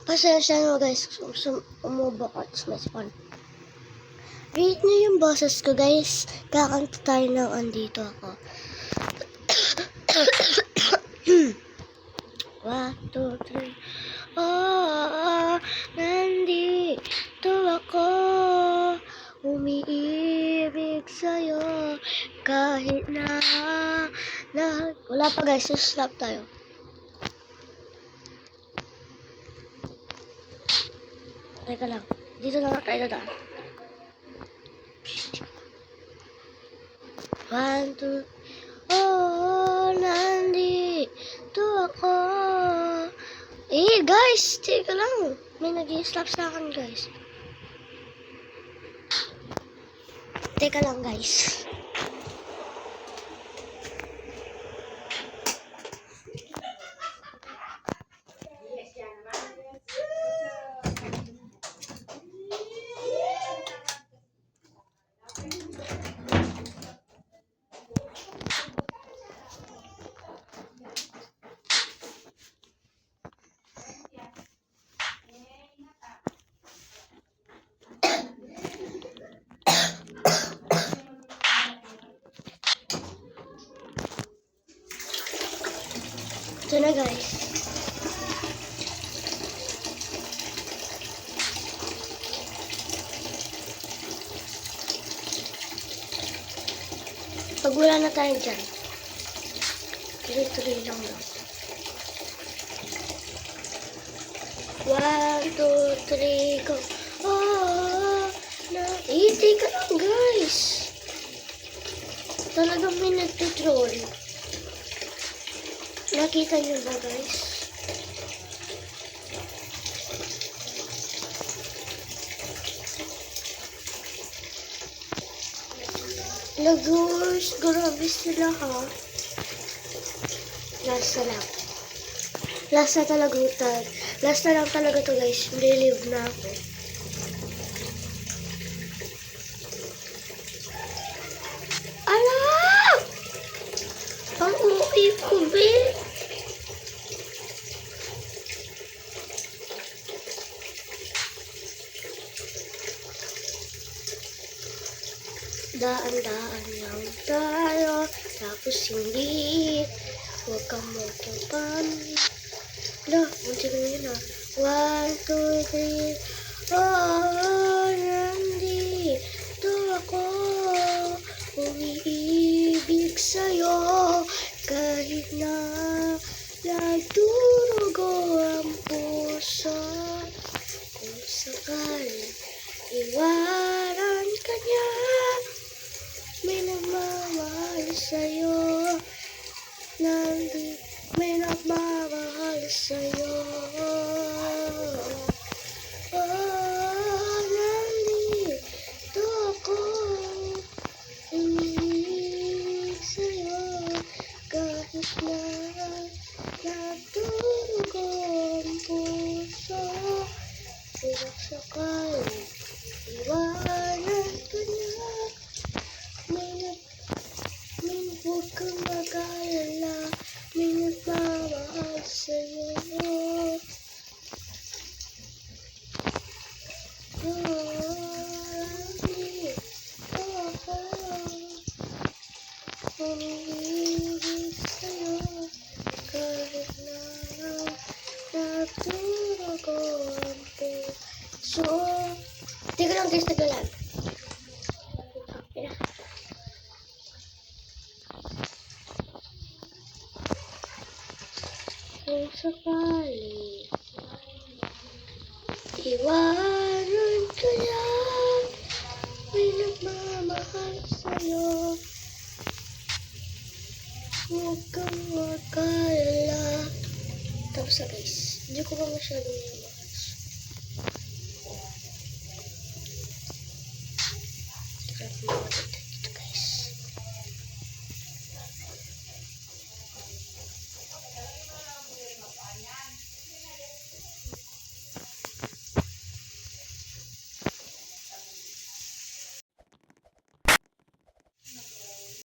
Pasensya nyo guys, umubok sa may spawn. Read nyo yung boses ko guys. Kakanta tayo ng andito ako. 1, 2, 3. Nandito ako. Umiibig sa'yo. Kahit na wala pa guys, stop tayo. Teka lang. Dito na tayo daan. 1, 2. Nandito ako. Guys, teka lang. May nag-i-stop sa akin, guys. Teka lang, guys. Ito na guys. Pag wala na tayo dyan, tuloy-tuloy lang lang. 1, 2, 3, go. Teka lang guys. Talagang may nagtutroll. Nakita niyo ba guys? Lagos, grabe sila ha. Last na lang. Last na talaga ito. Last na lang talaga to guys. Relive na ako. Alam! Ang uwi ko, be. Daan-daan lang tayo, tapos hindi. Huwag kang magkapan. Munti ko na yun ha. 1, 2, 3. Nandito ako. Umiibig sa'yo. Kahit na nagdurugo ang puso. Kung sakali iwanan ka niya, may nagmamahal sa'yo. May nagmamahal sa'yo. Nandito ako. Umiibig sa'yo. Kahit na nagdurugo ang puso. Kung sakali iwanan ka niya, huwag kang mag-alala, may nagmamahal sa'yo. Nandito ako. Umiibig sa'yo. Kahit na nagdurugo ang puso. Teka lang guys, naglalag. Kung sakali iwanan ka lang, may nagmamahal sa'yo. Huwag kang mag-alala. Tapos na guys, hindi ko pa masyadong